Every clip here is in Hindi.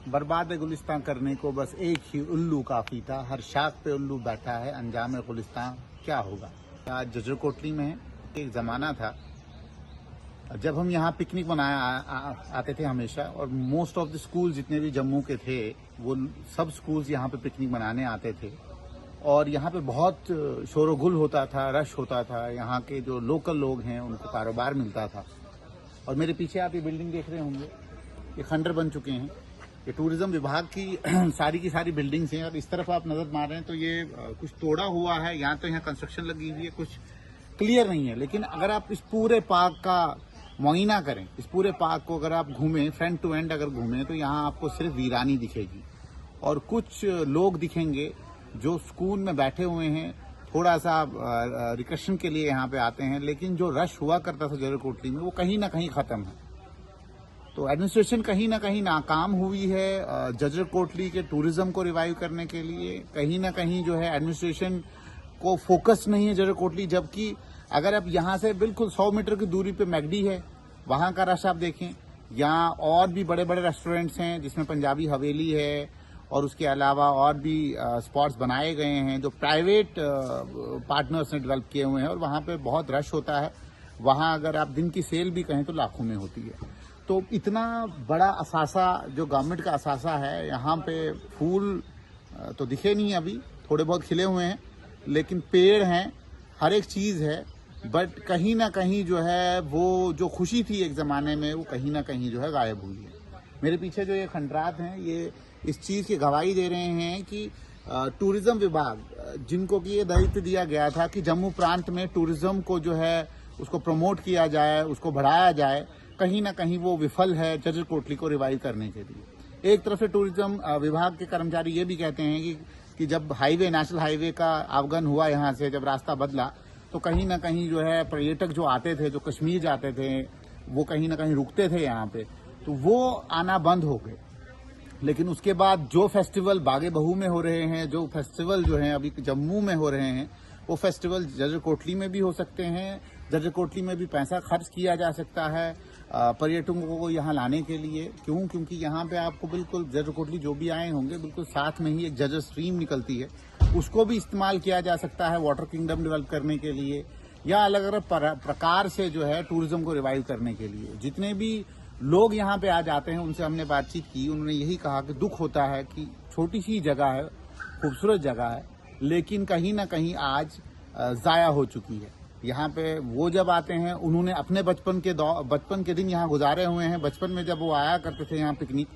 बर्बाद गुलिस्तान करने को बस एक ही उल्लू काफी था। हर शाख पे उल्लू बैठा है, अंजाम गुलिस्तान क्या होगा। आज जजर कोटली में एक ज़माना था जब हम यहाँ पिकनिक मनाया आते थे हमेशा, और मोस्ट ऑफ द स्कूल जितने भी जम्मू के थे वो सब स्कूल्स यहाँ पे पिकनिक मनाने आते थे। और यहाँ पे बहुत शोरगुल होता था, रश होता था। यहाँ के जो लोकल लोग हैं उनको कारोबार मिलता था। और मेरे पीछे आप ये बिल्डिंग देख रहे होंगे, ये खंडर बन चुके हैं। ये टूरिज्म विभाग की सारी की सारी बिल्डिंग्स हैं। और इस तरफ आप नजर मार रहे हैं तो ये कुछ तोड़ा हुआ है, यहाँ तो यहाँ कंस्ट्रक्शन लगी हुई है, कुछ क्लियर नहीं है। लेकिन अगर आप इस पूरे पार्क का मुआयना करें, इस पूरे पार्क को अगर आप घूमें, फ्रंट टू एंड अगर घूमें, तो यहाँ आपको सिर्फ वीरानी दिखेगी और कुछ लोग दिखेंगे जो स्कूल में बैठे हुए हैं, थोड़ा सा रिक्रेशन के लिए यहाँ पे आते हैं। लेकिन जो रश हुआ करता था जजर कोटली में वो कहीं ना कहीं खत्म है। तो एडमिनिस्ट्रेशन कहीं ना कहीं नाकाम हुई है जजर कोटली के टूरिज्म को रिवाइव करने के लिए। कहीं ना कहीं जो है एडमिनिस्ट्रेशन को फोकस नहीं है जजर कोटली। जबकि अगर आप यहाँ से बिल्कुल 100 मीटर की दूरी पे मैगडी है, वहाँ का रश आप देखें। यहाँ और भी बड़े बड़े रेस्टोरेंट्स हैं जिसमें पंजाबी हवेली है और उसके अलावा और भी स्पॉट्स बनाए गए हैं जो प्राइवेट पार्टनर्स ने डेवलप किए हुए हैं, और वहाँ पे बहुत रश होता है। वहाँ अगर आप दिन की सेल भी कहें तो लाखों में होती है। तो इतना बड़ा असासा जो गवर्नमेंट का असासा है, यहाँ पे फूल तो दिखे नहीं अभी, थोड़े बहुत खिले हुए हैं, लेकिन पेड़ हैं, हर एक चीज़ है। बट कहीं ना कहीं जो है वो जो खुशी थी एक ज़माने में, वो कहीं ना कहीं जो है गायब हुई है। मेरे पीछे जो ये खंडरात हैं, ये इस चीज़ की गवाही दे रहे हैं कि टूरिज्म विभाग, जिनको कि ये दायित्व दिया गया था कि जम्मू प्रांत में टूरिज्म को जो है उसको प्रमोट किया जाए, उसको बढ़ाया जाए, कहीं ना कहीं वो विफल है जजर कोटली को रिवाइव करने के लिए। एक तरफ से टूरिज्म विभाग के कर्मचारी ये भी कहते हैं कि जब हाईवे, नेशनल हाईवे का अवगन हुआ यहाँ से, जब रास्ता बदला, तो कहीं ना कहीं जो है पर्यटक जो आते थे, जो कश्मीर जाते थे, वो कहीं ना कहीं रुकते थे यहाँ पे, तो वो आना बंद हो गए। लेकिन उसके बाद जो फेस्टिवल बागे बहू में हो रहे हैं, जो फेस्टिवल जो हैं अभी जम्मू में हो रहे हैं, वो फेस्टिवल जजर कोटली में भी हो सकते हैं। जजर कोटली में भी पैसा खर्च किया जा सकता है पर्यटकों को यहाँ लाने के लिए। क्योंकि यहाँ पे आपको बिल्कुल जजर कोटली जो भी आए होंगे, बिल्कुल साथ में ही एक जजर स्ट्रीम निकलती है, उसको भी इस्तेमाल किया जा सकता है वाटर किंगडम डेवलप करने के लिए, या अलग अलग प्रकार से जो है टूरिज्म को रिवाइव करने के लिए। जितने भी लोग यहाँ पे आ जाते हैं उनसे हमने बातचीत की, उन्होंने यही कहा कि दुख होता है कि छोटी सी जगह है, खूबसूरत जगह है, लेकिन कहीं ना कहीं आज जाया हो चुकी है। यहाँ पे वो जब आते हैं, उन्होंने अपने बचपन के दिन यहाँ गुजारे हुए हैं। बचपन में जब वो आया करते थे यहाँ पिकनिक,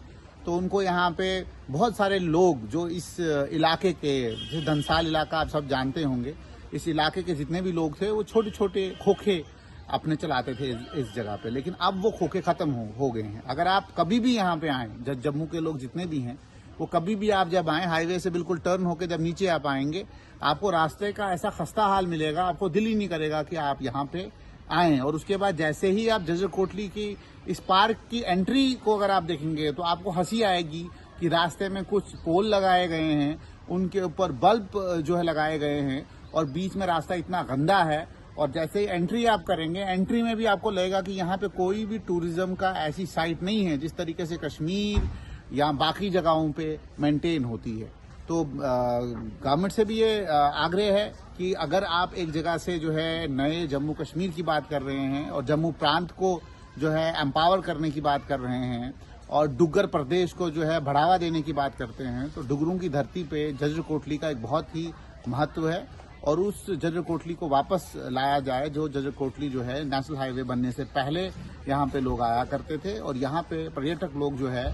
तो उनको यहाँ पे बहुत सारे लोग जो इस इलाके के, जैसे धनसाल इलाका आप सब जानते होंगे, इस इलाके के जितने भी लोग थे वो छोटे छोटे खोखे अपने चलाते थे इस जगह पे। लेकिन अब वो खोखे खत्म हो गए हैं। अगर आप कभी भी यहाँ पे आए, जम्मू के लोग जितने भी हैं, वो कभी भी आप जब आए, हाईवे से बिल्कुल टर्न होकर जब नीचे आप आएंगे, आपको रास्ते का ऐसा खस्ता हाल मिलेगा, आपको दिल ही नहीं करेगा कि आप यहाँ पे आएँ। और उसके बाद जैसे ही आप जजर कोटली की इस पार्क की एंट्री को अगर आप देखेंगे तो आपको हंसी आएगी कि रास्ते में कुछ पोल लगाए गए हैं, उनके ऊपर बल्ब जो है लगाए गए हैं, और बीच में रास्ता इतना गंदा है। और जैसे ही एंट्री आप करेंगे, एंट्री में भी आपको लगेगा कि यहाँ पे कोई भी टूरिज्म का ऐसी साइट नहीं है जिस तरीके से कश्मीर या बाकी जगहों पे मेंटेन होती है। तो गवर्नमेंट से भी ये आग्रह है कि अगर आप एक जगह से जो है नए जम्मू कश्मीर की बात कर रहे हैं और जम्मू प्रांत को जो है एम्पावर करने की बात कर रहे हैं और डुग्गर प्रदेश को जो है बढ़ावा देने की बात करते हैं, तो डुगरों की धरती पे जजर कोटली का एक बहुत ही महत्व है। और उस जजर कोटली को वापस लाया जाए, जो जजर कोटली जो है नेशनल हाईवे बनने से पहले यहाँ पे लोग आया करते थे और यहाँ पे पर्यटक लोग जो है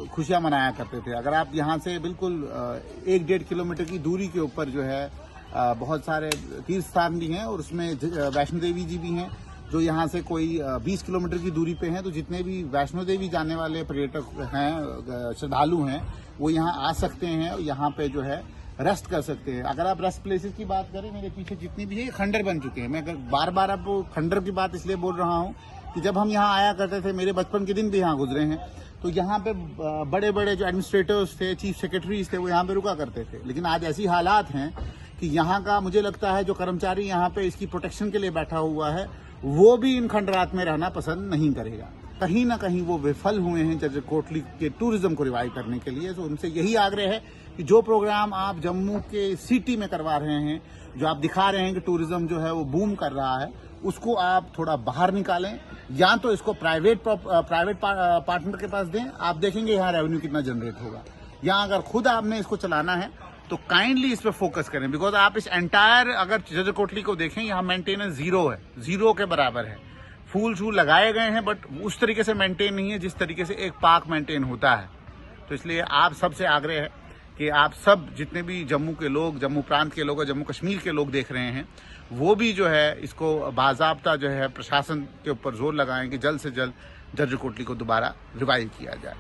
खुशियाँ मनाया करते थे। अगर आप यहाँ से बिल्कुल 1-1.5 किलोमीटर की दूरी के ऊपर जो है बहुत सारे तीर्थ स्थान भी हैं, और उसमें वैष्णो देवी जी भी हैं जो यहाँ से कोई 20 किलोमीटर की दूरी पे हैं। तो जितने भी वैष्णो देवी जाने वाले पर्यटक हैं, श्रद्धालु हैं, वो यहाँ आ सकते हैं और यहाँ पे जो है रेस्ट कर सकते हैं। अगर आप रेस्ट प्लेसेस की बात करें, मेरे पीछे जितनी भी है खंडर बन चुके हैं। मैं अगर बार बार आपको खंडर की बात इसलिए बोल रहा हूँ कि जब हम यहाँ आया करते थे, मेरे बचपन के दिन भी यहाँ गुजरे हैं, तो यहाँ पे बड़े बड़े जो एडमिनिस्ट्रेटर्स थे, चीफ सेक्रेटरीज थे, वो यहाँ पे रुका करते थे। लेकिन आज ऐसी हालात हैं कि यहाँ का, मुझे लगता है जो कर्मचारी यहाँ पे इसकी प्रोटेक्शन के लिए बैठा हुआ है, वो भी इन खंडरात में रहना पसंद नहीं करेगा। कहीं ना कहीं वो विफल हुए हैं जज कोटली के टूरिज्म को रिवाइव करने के लिए। तो उनसे यही आग्रह है कि जो प्रोग्राम आप जम्मू के सिटी में करवा रहे हैं, जो आप दिखा रहे हैं कि टूरिज्म जो है वो बूम कर रहा है, उसको आप थोड़ा बाहर निकालें, या तो इसको प्राइवेट पार्टनर के पास दें। आप देखेंगे यहाँ रेवेन्यू कितना जनरेट होगा। या अगर खुद आपने इसको चलाना है तो काइंडली इस पर फोकस करें, बिकॉज आप इस एंटायर अगर जज कोटली को देखें, यहाँ मेंटेनेंस जीरो है, जीरो के बराबर है। फूल शूल लगाए गए हैं बट उस तरीके से मेंटेन नहीं है जिस तरीके से एक पार्क मेंटेन होता है। तो इसलिए आप सबसे आग्रह है कि आप सब जितने भी जम्मू के लोग, जम्मू प्रांत के लोग और जम्मू कश्मीर के लोग देख रहे हैं, वो भी जो है इसको बाज़ाब्ता जो है प्रशासन के ऊपर जोर लगाएं कि जल्द से जल्द जज कोटली को दोबारा रिवाइव किया जाए।